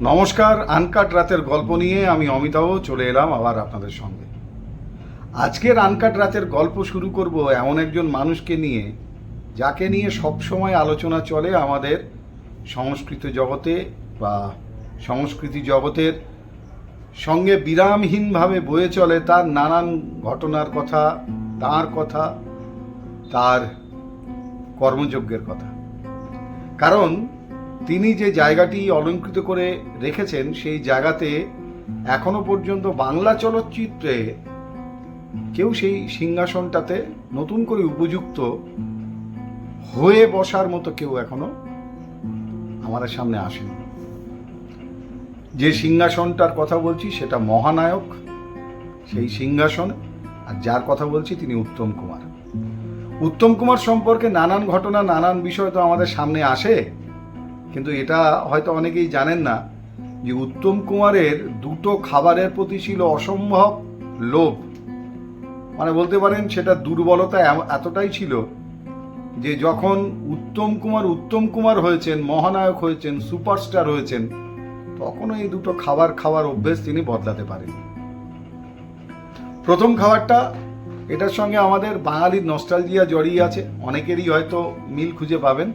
নমস্কার, আনকাট রাতের গল্প নিয়ে আমি অমিতাভ চলে এলাম আবার আপনাদের সঙ্গে। আজকের আনকাট রাতের গল্প শুরু করব এমন একজন মানুষকে নিয়ে, যাকে নিয়ে সবসময় আলোচনা চলে আমাদের সংস্কৃত জগতে বা সংস্কৃতি জগতের সঙ্গে বিরামহীনভাবে বয়ে চলে তার নানান ঘটনার কথা, তার কর্মযজ্ঞের কথা। কারণ তিনি যে জায়গাটি অলঙ্কৃত করে রেখেছেন, সেই জায়গাতে এখনো পর্যন্ত বাংলা চলচ্চিত্রে কেউ সেই সিংহাসনটাতে নতুন করে উপযুক্ত হয়ে বসার মতো কেউ এখনো আমাদের সামনে আসেনি। যে সিংহাসনটার কথা বলছি সেটা মহানায়ক, সেই সিংহাসন। আর যার কথা বলছি তিনি উত্তম কুমার। উত্তম কুমার সম্পর্কে নানান ঘটনা, নানান বিষয় তো আমাদের সামনে আসে, কিন্তু এটা হয়তো অনেকেই জানেন না যে উত্তম কুমারের দুটো খাবারের প্রতি ছিল অসম্ভব লোভ। মানে বলতে পারেন সেটা দুর্বলতা এতটাই ছিল যে যখন উত্তম কুমার হয়েছেন, মহানায়ক হয়েছেন, সুপারস্টার হয়েছেন, তখনও এই দুটো খাবার অভ্যেস তিনি বদলাতে পারেন। প্রথম খাবারটা, এটার সঙ্গে আমাদের বাঙালির নস্টালজিয়া জড়িয়ে আছে, অনেকেরই হয়তো মিল খুঁজে পাবেন।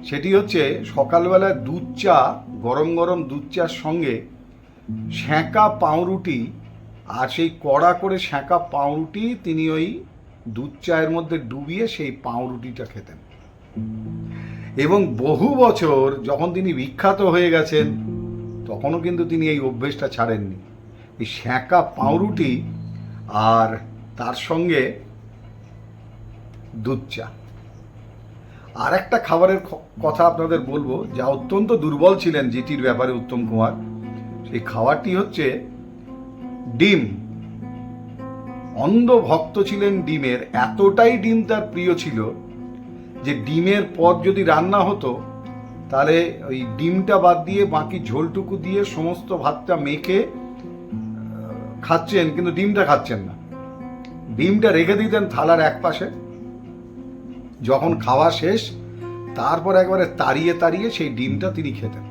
সেটি হচ্ছে সকালবেলায় দুধ চা, গরম গরম দুধ চার সঙ্গে সেঁকা পাউরুটি, আর সেই কড়া করে সেঁকা পাউরুটি তিনি ওই দুধ চায়ের মধ্যে ডুবিয়ে সেই পাউরুটিটা খেতেন। এবং বহু বছর যখন তিনি বিখ্যাত হয়ে গেছেন, তখনও কিন্তু তিনি এই অভ্যেসটা ছাড়েননি। এই সেঁকা পাউরুটি আর তার সঙ্গে দুধ চা। আর একটা খাবারের কথা আপনাদের বলবো, যা অত্যন্ত দুর্বল ছিলেন যেটির ব্যাপারে উত্তম কুমার, সেই খাবারটি হচ্ছে ডিম। অন্ধ ভক্ত ছিলেন ডিমের, এতটাই ডিম তার প্রিয় ছিল যে ডিমের পদ যদি রান্না হতো, তাহলে ওই ডিমটা বাদ দিয়ে বাকি ঝোলটুকু দিয়ে সমস্ত ভাতটা মেখে খাচ্ছেন, কিন্তু ডিমটা খাচ্ছেন না। ডিমটা রেখে দিতেন থালার এক পাশে। যখন খাওয়া শেষ, তারপর একবারে তাড়িয়ে তাড়িয়ে সেই ডিমটা তিনি খেতেন।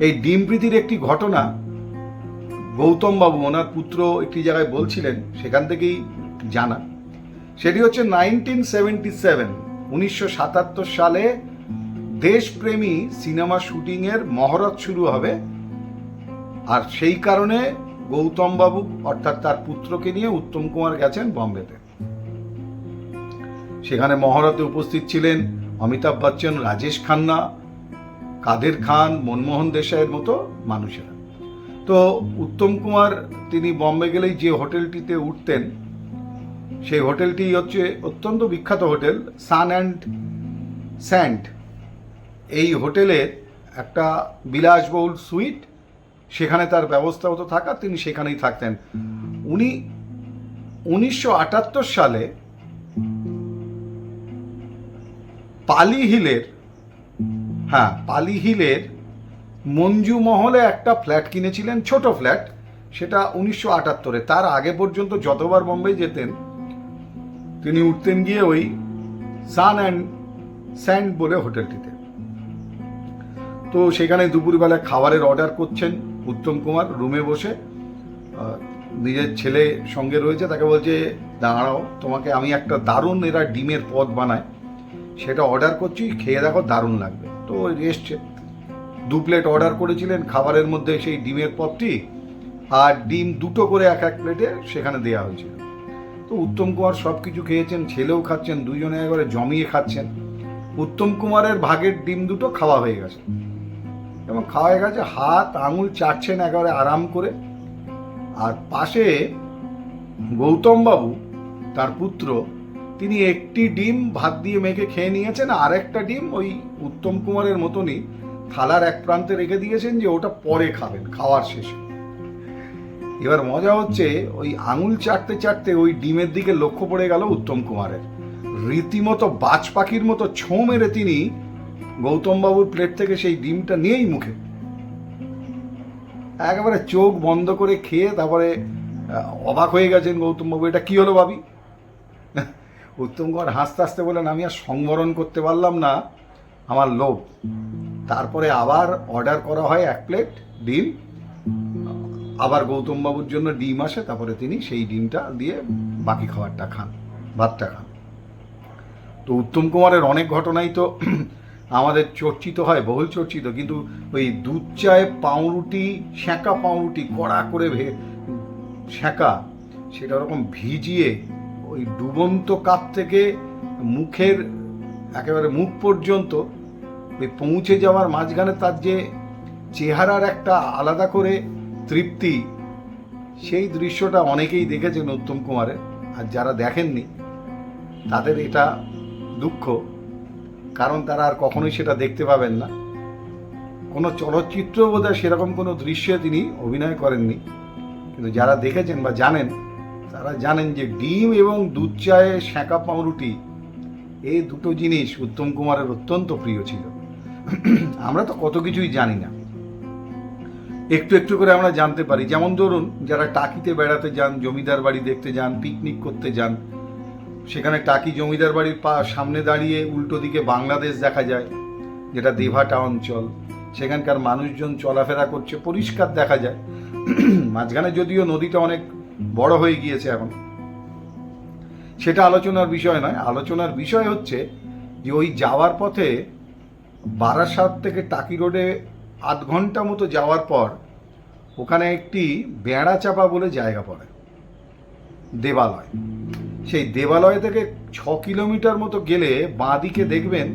এই ডিম প্রীতির একটি ঘটনা গৌতম বাবু, ওনার পুত্র একটি জায়গায় বলছিলেন, সেখান থেকেই জানা। সেটি হচ্ছে 1977 সালে দেশপ্রেমী সিনেমা শুটিংয়ের মহরত শুরু হবে। আর সেই কারণে গৌতম বাবু অর্থাৎ তার পুত্রকে নিয়ে উত্তম কুমার গেছেন বম্বেতে। সেখানে মহরতে উপস্থিত ছিলেন অমিতাভ বচ্চন, রাজেশ খান্না, কাদের খান, মনমোহন দেশাইয়ের মতো মানুষেরা। তো উত্তম কুমার তিনি বম্বে গেলেই যে হোটেলটিতে উঠতেন, সেই হোটেলটি হচ্ছে অত্যন্ত বিখ্যাত হোটেল, সান অ্যান্ড স্যান্ড। এই হোটেলের একটা বিলাসবহুল সুইট, সেখানে তার ব্যবস্থা হতো থাকা, তিনি সেখানেই থাকতেন। উনি 1978 সালে পালি হিলের মঞ্জু মহলে একটা ফ্ল্যাট কিনেছিলেন, ছোট ফ্ল্যাট, সেটা 1978-এ। তার আগে পর্যন্ত যতবার বোম্বে যেতেন, তিনি উঠতেন গিয়ে ওই সান অ্যান্ড স্যান্ড বলে হোটেলটিতে। তো সেখানে দুপুরবেলা খাবারের অর্ডার করছেন উত্তম কুমার রুমে বসে। নিজের ছেলে সঙ্গে রয়েছে, তাকে বলছে, দাঁড়াও, তোমাকে আমি একটা দারুণ, এরা ডিমের পদ বানায়, সেটা অর্ডার করছি, খেয়ে দেখো, দারুণ লাগবে। তো এসছে, 2 প্লেট অর্ডার করেছিলেন, খাবারের মধ্যে সেই ডিমের পদটি আর ডিম দুটো করে এক প্লেটে সেখানে দেওয়া হয়েছিল। তো উত্তম কুমার সব কিছু খেয়েছেন, ছেলেও খাচ্ছেন, দুজনে একবারে জমিয়ে খাচ্ছেন। উত্তম কুমারের ভাগের ডিম দুটো খাওয়া হয়ে গেছে, এবং খাওয়া হয়ে গেছে, হাত আঙুল চাটছেন একেবারে আরাম করে। আর পাশে গৌতম বাবু, তার পুত্র, তিনি একটি ডিম ভাত দিয়ে মেখে খেয়ে নিয়েছেন, আর একটা ডিম ওই উত্তম কুমারের মতনই থালার এক প্রান্তে রেখে দিয়েছেন যে ওটা পরে খাবেন, খাওয়ার শেষে। এবার মজা হচ্ছে, ওই আঙুল চাটতে চাটতে ওই ডিমের দিকে লক্ষ্য পড়ে গেল উত্তম কুমারের। রীতিমতো বাজ পাখির মতো ছোঁ মেরে তিনি গৌতম বাবুর প্লেট থেকে সেই ডিমটা নিয়েই মুখে, একেবারে চোখ বন্ধ করে খেয়ে তারপরে অবাক হয়ে গেছেন গৌতম বাবু, এটা কি হলো ভাবি? উত্তম কুমার হাসতে হাসতে বলেন, আমি আর সংবরণ করতে পারলাম না, আমার লোভ। তারপরে আবার অর্ডার করা হয় 1 প্লেট ডিম, আবার গৌতমবাবুর জন্য ডিম আসে, তারপরে তিনি সেই ডিমটা দিয়ে বাকি খাবারটা খান, ভাতটা খান। তো উত্তম কুমারের অনেক ঘটনাই তো আমাদের চর্চিত হয়, বহুল চর্চিত, কিন্তু ওই দুধ চায়ে পাউরুটি, সেঁকা পাউরুটি কড়া করে সেঁকা, সেটা ওরকম ভিজিয়ে ওই ডুবন্ত কাপ থেকে মুখের একেবারে মুখ পর্যন্ত ওই পৌঁছে যাওয়ার মাঝখানে তার যে চেহারার একটা আলাদা করে তৃপ্তি, সেই দৃশ্যটা অনেকেই দেখেছেন উত্তম কুমারের। আর যারা দেখেননি তাদের এটা দুঃখ, কারণ তারা আর কখনোই সেটা দেখতে পাবেন না। কোনো চলচ্চিত্র বোধহয় সেরকম কোনো দৃশ্যে তিনি অভিনয় করেননি, কিন্তু যারা দেখেছেন বা জানেন তারা জানেন যে ডিম এবং দুধ চায়ে সেঁকা পাউরুটি, এই দুটো জিনিস উত্তম কুমারের অত্যন্ত প্রিয় ছিল। আমরা তো কত কিছুই জানি না, একটু একটু করে আমরা জানতে পারি। যেমন ধরুন, যারা টাকিতে বেড়াতে যান, জমিদার বাড়ি দেখতে যান, পিকনিক করতে যান, সেখানে টাকি জমিদার বাড়ির সামনে দাঁড়িয়ে উল্টো দিকে বাংলাদেশ দেখা যায়, যেটা দেভাটা অঞ্চল। সেখানকার মানুষজন চলাফেরা করছে, পরিষ্কার দেখা যায়। মাঝখানে যদিও নদীটা অনেক বড় হয়ে গিয়েছে এখন, সেটা আলোচনার বিষয় নয়। আলোচনার বিষয় হচ্ছে যে ওই যাওয়ার পথে বারাসাত থেকে টাকি রোডে আধ ঘন্টা মতো যাওয়ার পর ওখানে একটি বেড়া চাপা বলে জায়গা পড়ে, দেবালয়। সেই দেবালয় থেকে 6 কিলোমিটার মতো গেলে বাঁদিকে দেখবেন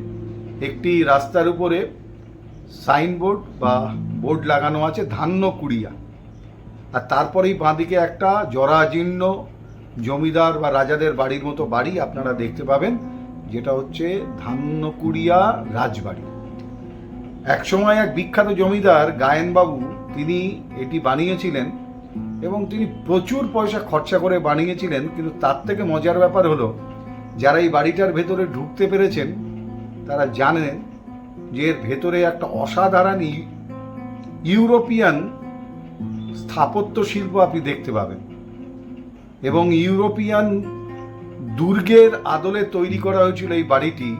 একটি রাস্তার উপরে সাইনবোর্ড বা বোর্ড লাগানো আছে ধান্যকুড়িয়া, আর তারপরেই বাঁদিকে একটা জরাজীর্ণ জমিদার বা রাজাদের বাড়ির মতো বাড়ি আপনারা দেখতে পাবেন, যেটা হচ্ছে ধান্যকুড়িয়া রাজবাড়ি। একসময় এক বিখ্যাত জমিদার গায়েনবাবু তিনি এটি বানিয়েছিলেন, এবং তিনি প্রচুর পয়সা খরচা করে বানিয়েছিলেন। কিন্তু তার থেকে মজার ব্যাপার হলো, যারা এই বাড়িটার ভেতরে ঢুকতে পেরেছেন তারা জানেন যে এর ভেতরে একটা অসাধারণ ইউরোপিয়ান স্থাপত্য শিল্প আপনি দেখতে পাবেন, এবং ইউরোপিয়ান দুর্গের আদলে তৈরি করা হয়েছিল এই বাড়িটি।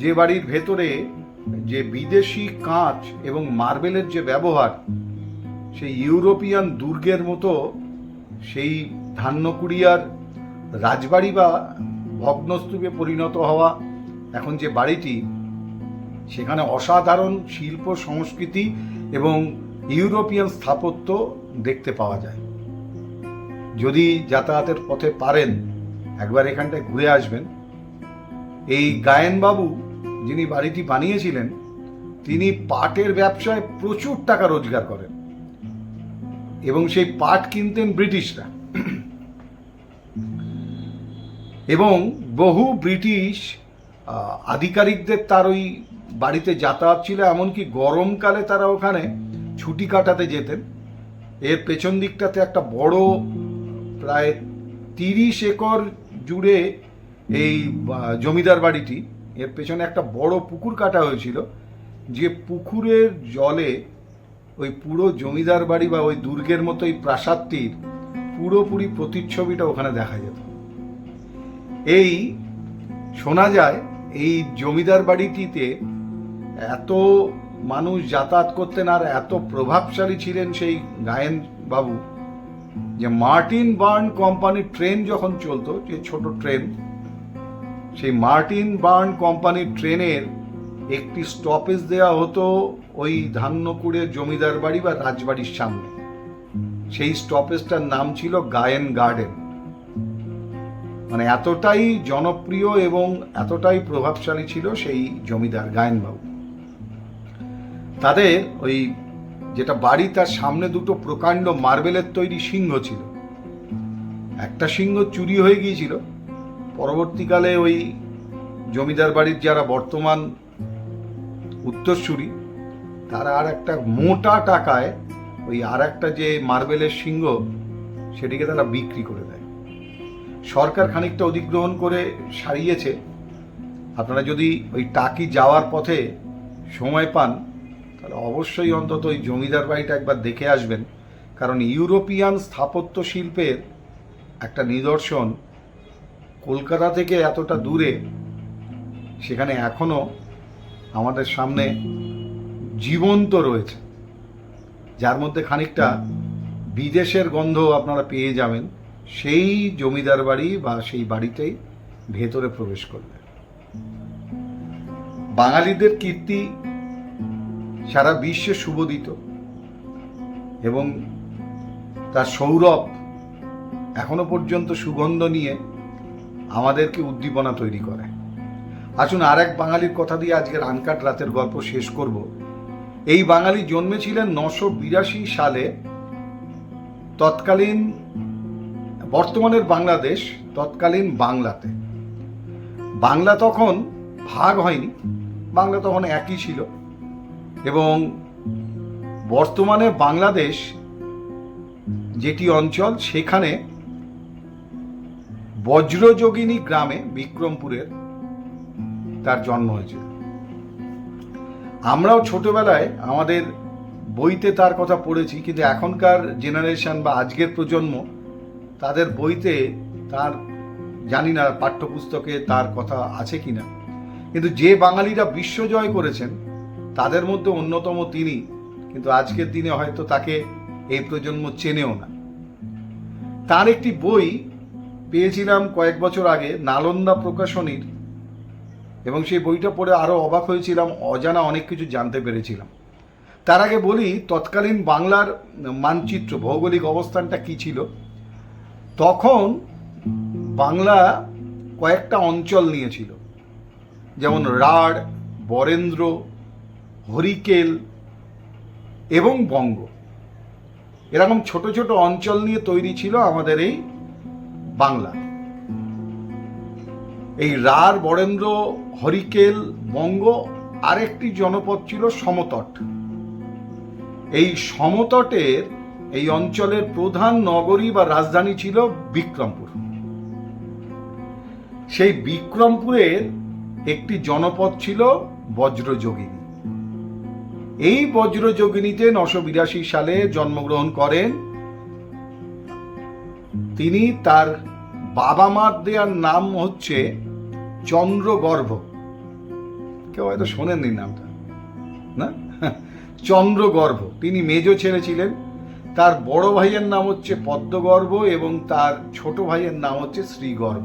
যে বাড়ির ভেতরে যে বিদেশি কাঁচ এবং মার্বেলের যে ব্যবহার, সেই ইউরোপিয়ান দুর্গের মতো সেই ধান্যকুড়িয়ার রাজবাড়ি বা ভগ্নস্তূপে পরিণত হওয়া এখন যে বাড়িটি, সেখানে অসাধারণ শিল্প সংস্কৃতি এবং ইউরোপিয়ান স্থাপত্য দেখতে পাওয়া যায়। যদি যাতায়াতের পথে পারেন একবার এখানটায় ঘুরে আসবেন। এই গায়েনবাবু যিনি বাড়িটি বানিয়েছিলেন, তিনি পাটের ব্যবসায় প্রচুর টাকা রোজগার করেন, এবং সেই পাট কিনতেন ব্রিটিশরা, এবং বহু ব্রিটিশ আধিকারিকদের তার ওই বাড়িতে যাতায়াত ছিল। এমনকি গরমকালে তারা ওখানে ছুটি কাটাতে যেতেন। এর পেছন দিকটাতে একটা বড় প্রায় 30 একর জুড়ে এই জমিদার বাড়িটি, এর পেছনে একটা বড় পুকুর কাটা হয়েছিল, যে পুকুরের জলে ওই পুরো জমিদার বাড়ি বা ওই দুর্গের মতো এই প্রাসাদটির পুরোপুরি প্রতিচ্ছবিটা ওখানে দেখা যেত। এই শোনা যায় এই জমিদার বাড়িটিতে এত মানুষ যাতায়াত করতেন আর এত প্রভাবশালী ছিলেন সেই গায়েন বাবু, যে মার্টিন বার্ন কোম্পানির ট্রেন যখন চলতো, যে ছোট ট্রেন, সেই মার্টিন বার্ন কোম্পানির ট্রেনের একটি স্টপেজ দেওয়া হতো ওই ধান্যকুড়ের জমিদার বাড়ি বা রাজবাড়ির সামনে। সেই স্টপেজটার নাম ছিল গায়েন গার্ডেন। মানে এতটাই জনপ্রিয় এবং এতটাই প্রভাবশালী ছিল সেই জমিদার গায়েনবাবু। তাদের ওই যেটা বাড়ি, তার সামনে দুটো প্রকাণ্ড মার্বেলের তৈরি সিংহ ছিল। একটা সিংহ চুরি হয়ে গিয়েছিল, পরবর্তীকালে ওই জমিদার বাড়ির যারা বর্তমান উত্তরসূরি, তারা আর একটা মোটা টাকায় ওই আর একটা যে মার্বেলের সিংহ, সেটিকে তারা বিক্রি করে দেয়। সরকার খানিকটা অধিগ্রহণ করে সারিয়েছে। আপনারা যদি ওই টাকি যাওয়ার পথে সময় পান, তাহলে অবশ্যই অন্তত ওই জমিদার বাড়িটা একবার দেখে আসবেন, কারণ ইউরোপিয়ান স্থাপত্য শিল্পের একটা নিদর্শন। কলকাতা থেকে এতটা দূরে, সেখানে এখনও আমাদের সামনে জীবন্ত রয়েছে, যার মধ্যে খানিকটা বিদেশের গন্ধ আপনারা পেয়ে যাবেন সেই জমিদার বাড়ি বা সেই বাড়িতেই ভেতরে প্রবেশ করলে। বাঙালিদের কীর্তি সারা বিশ্বে শুভোদিত এবং তার সৌরভ এখনো পর্যন্ত সুগন্ধ নিয়ে আমাদেরকে উদ্দীপনা তৈরি করে। আসুন আর এক বাঙালির কথা দিয়ে আজকের আনকাট রাতের গল্প শেষ করব। এই বাঙালি জন্মেছিলেন 982 সালে তৎকালীন বর্তমানের বাংলাদেশ, তৎকালীন বাংলাতে। বাংলা তখন ভাগ হয়নি, বাংলা তখন একই ছিল এবং বর্তমানে বাংলাদেশ যেটি অঞ্চল সেখানে বজ্রযোগিনী গ্রামে বিক্রমপুরের তার জন্ম হয়েছিল। আমরাও ছোটবেলায় আমাদের বইতে তার কথা পড়েছি, কিন্তু এখনকার জেনারেশন বা আজকের প্রজন্ম তাদের বইতে তার জানি না পাঠ্যপুস্তকে তার কথা আছে কিনা, কিন্তু যে বাঙালিরা বিশ্বজয় করেছেন তাদের মধ্যে অন্যতম তিনি, কিন্তু আজকের দিনে হয়তো তাকে এই প্রজন্ম চেনেও না। তার একটি বই পেয়েছিলাম কয়েক বছর আগে নালন্দা প্রকাশনীর, এবং সেই বইটা পড়ে আরও অবাক হয়েছিলাম, অজানা অনেক কিছু জানতে পেরেছিলাম। তার আগে বলি তৎকালীন বাংলার মানচিত্র, ভৌগোলিক অবস্থানটা কী ছিল। তখন বাংলা কয়েকটা অঞ্চল নিয়েছিল, যেমন রাঢ়, বরেন্দ্র, হরিকেল এবং বঙ্গ। এরকম ছোট ছোট অঞ্চল নিয়ে তৈরি ছিল আমাদের এই বাংলা। এই রাঢ়, বরেন্দ্র, হরিকেল, বঙ্গ, আরেকটি জনপদ ছিল সমতট। এই সমতটের এই অঞ্চলের প্রধান নগরী বা রাজধানী ছিল বিক্রমপুর। সেই বিক্রমপুরের একটি জনপদ ছিল বজ্রযোগিনী। এই বজ্রযোগিনীতে 982 সালে জন্মগ্রহণ করেন তিনি। তার বাবা মার দেওয়ার নাম হচ্ছে চন্দ্রগর্ভ। কেউ হয়তো শোনেননি নামটা, না? চন্দ্রগর্ভ। তিনি মেজ ছেলে ছিলেন। তার বড় ভাইয়ের নাম হচ্ছে পদ্মগর্ভ এবং তার ছোট ভাইয়ের নাম হচ্ছে শ্রীগর্ভ।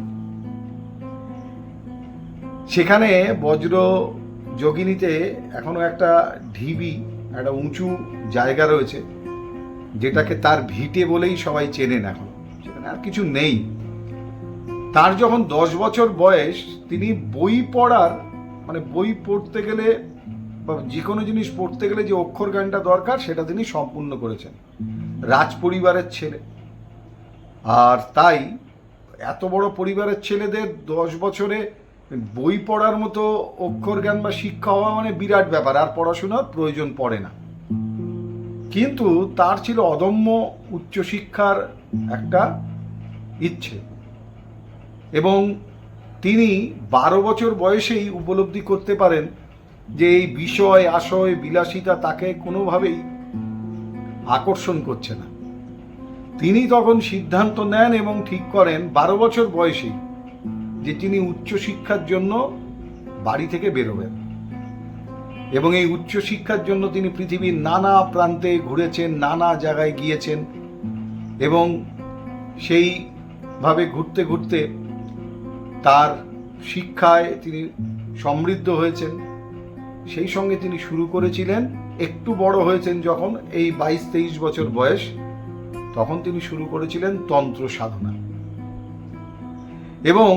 সেখানে বজ্র যোগিনীতে এখনো একটা ঢিবি, একটা উঁচু জায়গা রয়েছে, যেটাকে তার ভিটে বলেই সবাই চেনেন। এখন সেখানে আর কিছু নেই। তার যখন 10 বছর বয়স, তিনি বই পড়ার বই পড়তে গেলে বা যে কোনো জিনিস পড়তে গেলে যে অক্ষর জ্ঞানটা দরকার সেটা তিনি সম্পূর্ণ করেছেন। রাজ পরিবারের ছেলে, আর তাই এত বড় পরিবারের ছেলেদের 10 বছরে বই পড়ার মতো অক্ষর জ্ঞান বা শিক্ষা হওয়া বিরাট ব্যাপার, আর পড়াশোনার প্রয়োজন পড়ে না। কিন্তু তার ছিল অদম্য উচ্চশিক্ষার একটা ইচ্ছে, এবং তিনি 12 বছর বয়সেই উপলব্ধি করতে পারেন যে এই বিষয় আশয় বিলাসিতা তাকে কোনোভাবেই আকর্ষণ করছে না। তিনি তখন সিদ্ধান্ত নেন এবং ঠিক করেন 12 বছর বয়সেই যে তিনি উচ্চশিক্ষার জন্য বাড়ি থেকে বেরোবেন। এবং এই উচ্চশিক্ষার জন্য তিনি পৃথিবীর নানা প্রান্তে ঘুরেছেন, নানা জায়গায় গিয়েছেন, এবং সেইভাবে ঘুরতে ঘুরতে তার শিক্ষায় তিনি সমৃদ্ধ হয়েছেন। সেই সঙ্গে তিনি শুরু করেছিলেন, একটু বড় হয়েছেন যখন, এই 22-23 বছর বয়স, তখন তিনি শুরু করেছিলেন তন্ত্র সাধনা। এবং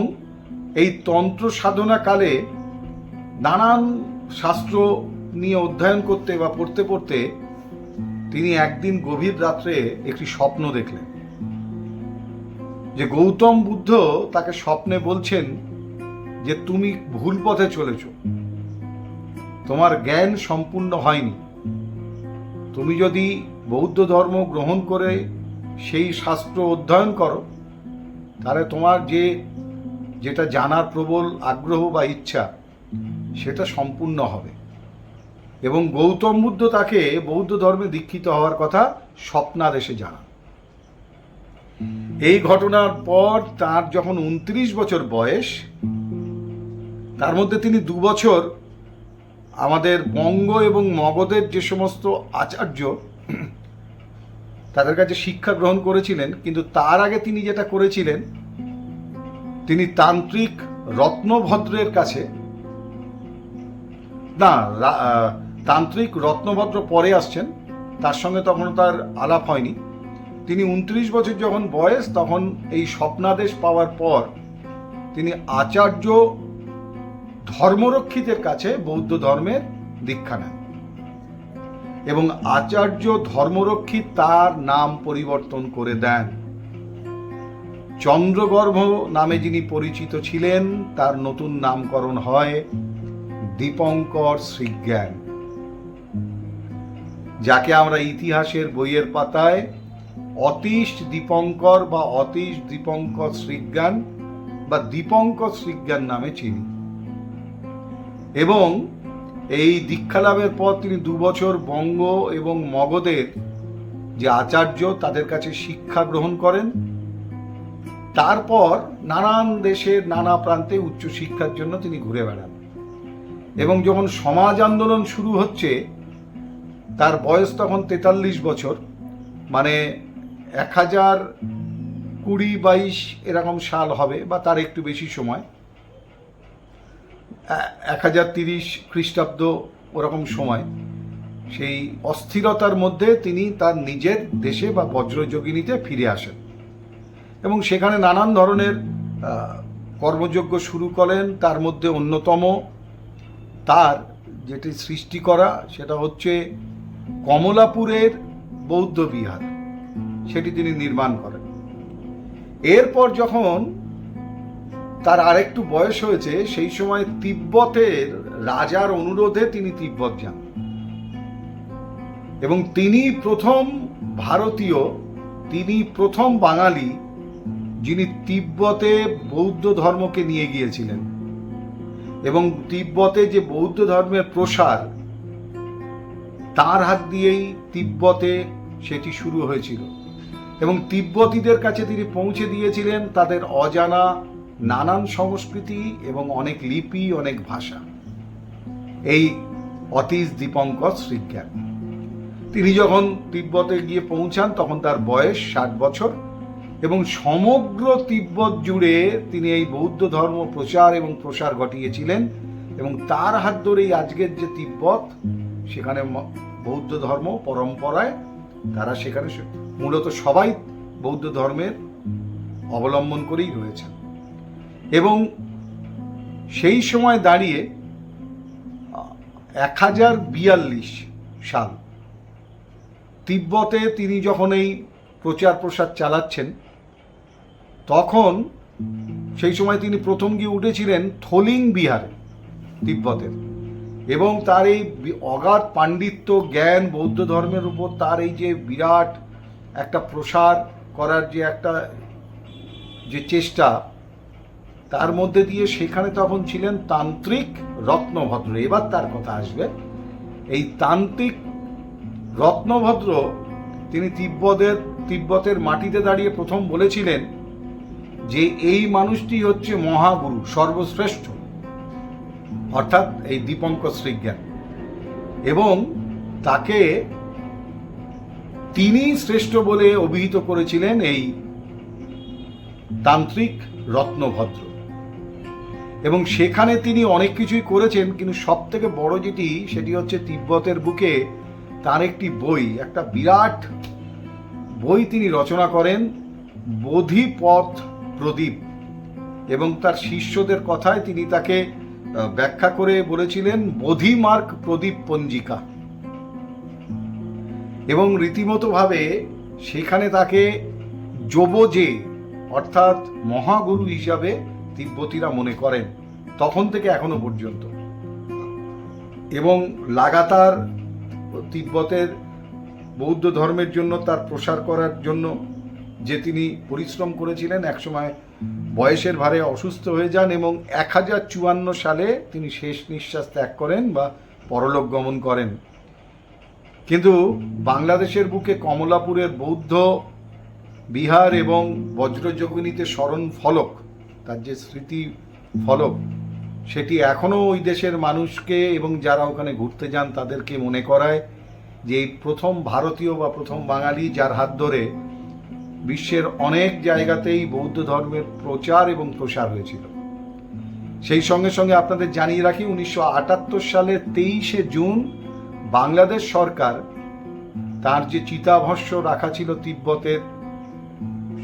এই তন্ত্র সাধনা কালে নানান শাস্ত্র নিয়ে অধ্যয়ন করতে বা পড়তে পড়তে তিনি একদিন গভীর রাত্রে একটি স্বপ্ন দেখলেন, যে গৌতম বুদ্ধ তাকে স্বপ্নে বলছেন যে তুমি ভুল পথে চলেছ, তোমার জ্ঞান সম্পূর্ণ হয়নি। তুমি যদি বৌদ্ধ ধর্ম গ্রহণ করে সেই শাস্ত্র অধ্যয়ন করো, তাহলে তোমার যেটা জানার প্রবল আগ্রহ বা ইচ্ছা সেটা সম্পূর্ণ হবে। এবং গৌতম বুদ্ধ তাকে বৌদ্ধ ধর্মে দীক্ষিত হওয়ার কথা স্বপ্নাদেশে জানান। এই ঘটনার পর তার যখন 29 বছর বয়স, তার মধ্যে তিনি 2 বছর আমাদের বঙ্গ এবং মগধের যে সমস্ত আচার্য তাদের কাছে শিক্ষা গ্রহণ করেছিলেন, কিন্তু তার আগে তিনি যেটা করেছিলেন, তিনি তান্ত্রিক রত্নভদ্রের কাছে, না, তান্ত্রিক রত্নভদ্র পরে আসছেন, তার সঙ্গে তখন তার আলাপ হয়নি। তিনি 29 বছর যখন বয়স, তখন এই স্বপ্নাদেশ পাওয়ার পর তিনি আচার্য ধর্মরক্ষিতের কাছে বৌদ্ধ ধর্মের দীক্ষা নেন এবং আচার্য ধর্মরক্ষিত তার নাম পরিবর্তন করে দেন। চন্দ্রগর্ভ নামে যিনি পরিচিত ছিলেন, তার নতুন নামকরণ হয় দীপঙ্কর শ্রীজ্ঞান, যাকে আমরা ইতিহাসের বইয়ের পাতায় অতীশ দীপঙ্কর বা অতীশ দীপঙ্কর শ্রীজ্ঞান বা দীপঙ্কর শ্রীজ্ঞান নামে চিনি। এবং এই দীক্ষা লাভের পর তিনি 2 বছর বঙ্গ এবং মগধের যে আচার্য তাদের কাছে শিক্ষা গ্রহণ করেন। তারপর নানান দেশের নানা প্রান্তে উচ্চশিক্ষার জন্য তিনি ঘুরে বেড়ান এবং যখন সমাজ আন্দোলন শুরু হচ্ছে, তার বয়স তখন 43 বছর, মানে 1020-22 এরকম সাল হবে বা তার একটু বেশি সময়, 1030 খ্রিস্টাব্দ ওরকম সময়। সেই অস্থিরতার মধ্যে তিনি তার নিজের দেশে বা বজ্রযোগিনীতে ফিরে আসেন এবং সেখানে নানান ধরনের কর্মযজ্ঞ শুরু করেন। তার মধ্যে অন্যতম তার যেটি সৃষ্টি করা, সেটা হচ্ছে কমলাপুরের বৌদ্ধ বিহার, সেটি তিনি নির্মাণ করেন। এরপর যখন তার আরেকটু বয়স হয়েছে, সেই সময় তিব্বতের রাজার অনুরোধে তিনি তিব্বত যান এবং তিনি প্রথম ভারতীয়, তিনি প্রথম বাঙালি যিনি তিব্বতে বৌদ্ধ ধর্মকে নিয়ে গিয়েছিলেন এবং তিব্বতে যে বৌদ্ধ ধর্মের প্রসার, তার হাত দিয়েই তিব্বতে সেটি শুরু হয়েছিল এবং তিব্বতীদের কাছে তিনি পৌঁছে দিয়েছিলেন তাদের অজানা নানান সংস্কৃতি এবং অনেক লিপি, অনেক ভাষা। এই অতীশ দীপঙ্কর শ্রীজ্ঞান, তিনি যখন তিব্বতে গিয়ে পৌঁছান তখন তার বয়স 60 বছর এবং সমগ্র তিব্বত জুড়ে তিনি এই বৌদ্ধ ধর্ম প্রচার এবং প্রসার ঘটিয়েছিলেন এবং তার হাত ধরেই আজকের যে তিব্বত, সেখানে বৌদ্ধ ধর্ম পরম্পরায় তারা সেখানে মূলত সবাই বৌদ্ধ ধর্মের অবলম্বন করেই রয়েছেন। এবং সেই সময় দাঁড়িয়ে 1042 সাল তিব্বতে তিনি যখন এই প্রচার প্রসার চালাচ্ছেন, তখন সেই সময় তিনি প্রথম গিয়ে উঠেছিলেন থলিং বিহারে তিব্বতের এবং তার এই অগাধ পাণ্ডিত্য, জ্ঞান, বৌদ্ধ ধর্মের উপর তার এই যে বিরাট একটা প্রসার করার যে একটা যে চেষ্টা, তার মধ্যে দিয়ে সেখানে তখন ছিলেন তান্ত্রিক রত্নভদ্র। এবার তার কথা আসবে। এই তান্ত্রিক রত্নভদ্র তিনি তিব্বতের মাটিতে দাঁড়িয়ে প্রথম বলেছিলেন যে এই মানুষটি হচ্ছে মহাগুরু, সর্বশ্রেষ্ঠ, অর্থাৎ এই দীপঙ্কর শ্রীজ্ঞান, এবং তাকে তিনি শ্রেষ্ঠ বলে অভিহিত করেছিলেন এই তান্ত্রিক রত্নভদ্র। এবং সেখানে তিনি অনেক কিছুই করেছেন, কিন্তু সব থেকে বড় যেটি, সেটি হচ্ছে তিব্বতের বুকে তার একটি বই, একটা বিরাট বই তিনি রচনা করেন, বোধিপথ প্রদীপ, এবং তার শিষ্যদের কথায় তিনি তাকে ব্যাখ্যা করে বলেছিলেন বোধিমার্গ প্রদীপ পঞ্জিকা। এবং রীতিমতোভাবে সেখানে তাকে যোবজে অর্থাৎ মহাগুরু হিসাবে তিব্বতীরা মনে করেন তখন থেকে এখনো পর্যন্ত। এবং লাগাতার তিব্বতের বৌদ্ধ ধর্মের জন্য, তার প্রসার করার জন্য যে তিনি পরিশ্রম করেছিলেন, একসময় বয়সের ভারে অসুস্থ হয়ে যান এবং 1054 সালে তিনি শেষ নিঃশ্বাস ত্যাগ করেন বা পরলোক গমন করেন। কিন্তু বাংলাদেশের বুকে কমলাপুরের বৌদ্ধ বিহার এবং বজ্রযোগিনীতে স্মরণ ফলক, তার যে স্মৃতি ফলক, সেটি এখনও ওই দেশের মানুষকে এবং যারা ওখানে ঘুরতে যান তাদেরকে মনে করায় যে এই প্রথম ভারতীয় বা প্রথম বাঙালি যার হাত ধরে বিশ্বের অনেক জায়গাতেই বৌদ্ধ ধর্মের প্রচার এবং প্রসার হয়েছিল। সেই সঙ্গে সঙ্গে আপনাদের জানিয়ে রাখি 1978 সালের 23শে জুন বাংলাদেশ সরকার তার যে চিতাভস্য রাখা ছিল তিব্বতের,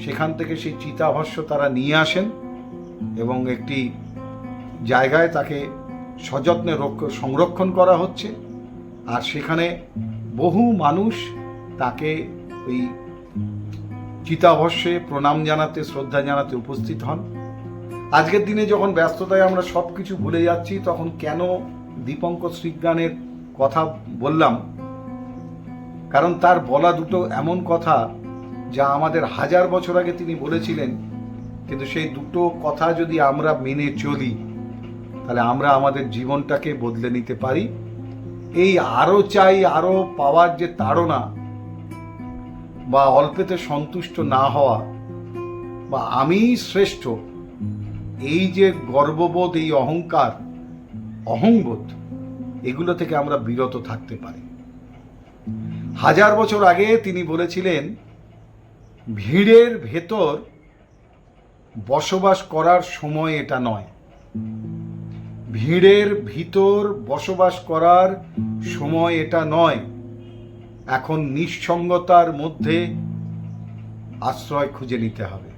সেখান থেকে সেই চিতাভস্য তারা নিয়ে আসেন এবং একটি জায়গায় তাকে সযত্নে সংরক্ষণ করা হচ্ছে। আর সেখানে বহু মানুষ তাকে ওই চিতাভস্যে প্রণাম জানাতে, শ্রদ্ধা জানাতে উপস্থিত হন। আজকের দিনে যখন ব্যস্ততায় আমরা সব কিছু ভুলে যাচ্ছি, তখন কেন দীপঙ্কর শ্রীজ্ঞানের কথা বললাম? কারণ তার বলা দুটো এমন কথা যা আমাদের 1000 বছর আগে তিনি বলেছিলেন, কিন্তু সেই দুটো কথা যদি আমরা মেনে চলি তাহলে আমরা আমাদের জীবনটাকে বদলে নিতে পারি। এই আরো চাই, আরো পাওয়ার যে তাড়না বা অল্পেতে সন্তুষ্ট না হওয়া বা আমি শ্রেষ্ঠ, এই যে গর্ববোধ, এই অহংকার, অহংবোধ, এগুলো থেকে আমরা বিরত থাকতে পারি। 1000 বছর আগে তিনি বলেছিলেন, ভিড়ের ভেতর বসবাস করার সময় এটা নয়। ভিড়ের ভিতর বসবাস করার সময় এটা নয়। এখন নিঃসঙ্গতার মধ্যে আশ্রয় খুঁজে নিতে হবে।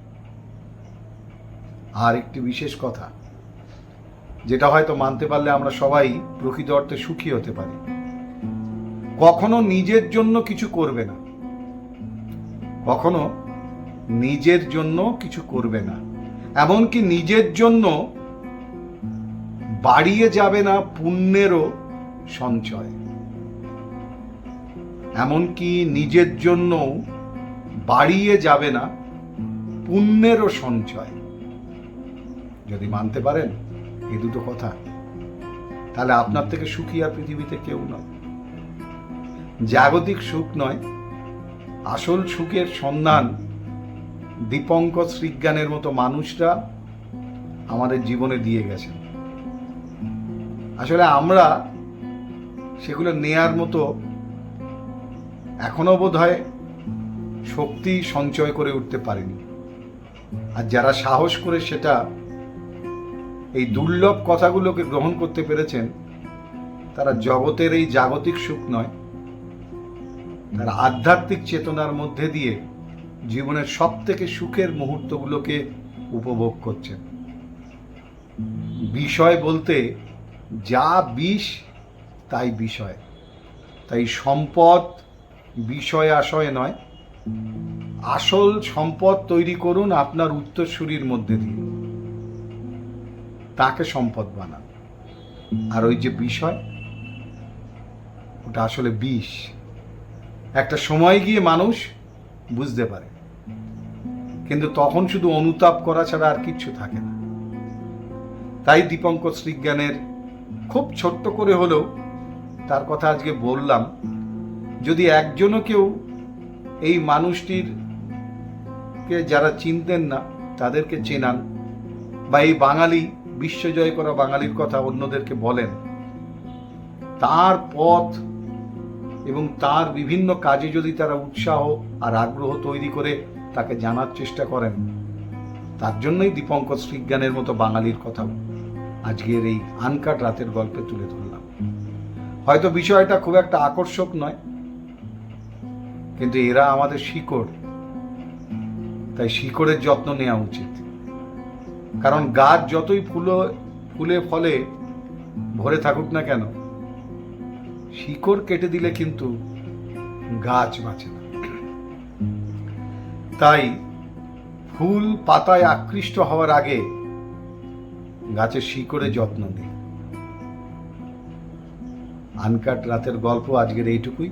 আর একটি বিশেষ কথা, যেটা হয়তো মানতে পারলে আমরা সবাই প্রকৃত অর্থে সুখী হতে পারি, কখনো নিজের জন্য কিছু করবে না। কখনো নিজের জন্য কিছু করবে না, এমনকি নিজের জন্য বাড়িয়ে যাবে না পুণ্যেরও সঞ্চয়। এমনকি নিজের জন্য বাড়িয়ে যাবে না পুণ্যেরও সঞ্চয়। যদি মানতে পারেন এই দুটো কথা, তাহলে আপনার থেকে সুখী আর পৃথিবীতে কেউ নয়। জাগতিক সুখ নয়, আসল সুখের সন্ধান দীপঙ্কর শ্রীজ্ঞানের মতো মানুষরা আমাদের জীবনে দিয়ে গেছেন। আসলে আমরা সেগুলো নেয়ার মতো এখনো বোধহয় শক্তি সঞ্চয় করে উঠতে পারিনি। আর যারা সাহস করে সেটা, এই দুর্লভ কথাগুলোকে গ্রহণ করতে পেরেছেন, তারা জগতের এই জাগতিক সুখ নয়, তারা আধ্যাত্মিক চেতনার মধ্যে দিয়ে জীবনের সব থেকে সুখের মুহূর্তগুলোকে উপভোগ করছেন। বিষয় বলতে যা বিষ তাই বিষয়। তাই সম্পদ বিষয় আশয় নয়, আসল সম্পদ তৈরি করুন আপনার উত্তরসূরির মধ্যে দিয়ে, তাকে সম্পদ বানান। আর ওই যে বিষয়, ওটা আসলে বিষ। একটা সময় গিয়ে মানুষ বুঝতে পারে, কিন্তু তখন শুধু অনুতাপ করা ছাড়া আর কিচ্ছু থাকে না। তাই দীপঙ্কর শ্রীজ্ঞানের খুব ছোট্ট করে হলেও তার কথা আজকে বললাম। যদি একজনও কেউ এই মানুষটির কে যারা চিনতেন না তাদেরকে চেনান, বা এই বাঙালি, বিশ্বজয় করা বাঙালির কথা অন্যদেরকে বলেন, তার পথ এবং তার বিভিন্ন কাজে যদি তারা উৎসাহ আর আগ্রহ তৈরি করে তাকে জানার চেষ্টা করেন, তার জন্যই দীপঙ্কর শ্রীজ্ঞানের মতো বাঙালির কথা আজকের এই আনকাট রাতের গল্পে তুলে ধরলাম। হয়তো বিষয়টা খুব একটা আকর্ষক নয়, কিন্তু এরা আমাদের শিকড়, তাই শিকড়ের যত্ন নেওয়া উচিত। কারণ গাছ যতই ফুলে ফলে ভরে থাকুক না কেন, শিকড় কেটে দিলে কিন্তু গাছ বাঁচে না। তাই ফুল পাতায় আকৃষ্ট হওয়ার আগে গাছের শিকড়ে যত্ন নিই। আনকাট রাতের গল্প আজকের এইটুকুই।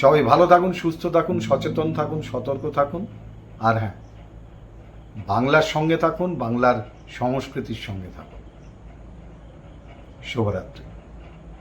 সবাই ভালো থাকুন, সুস্থ থাকুন, সচেতন থাকুন, সতর্ক থাকুন। আর হ্যাঁ, বাংলার সঙ্গে থাকুন, বাংলার সংস্কৃতির সঙ্গে থাকুন। শুভরাত্রি।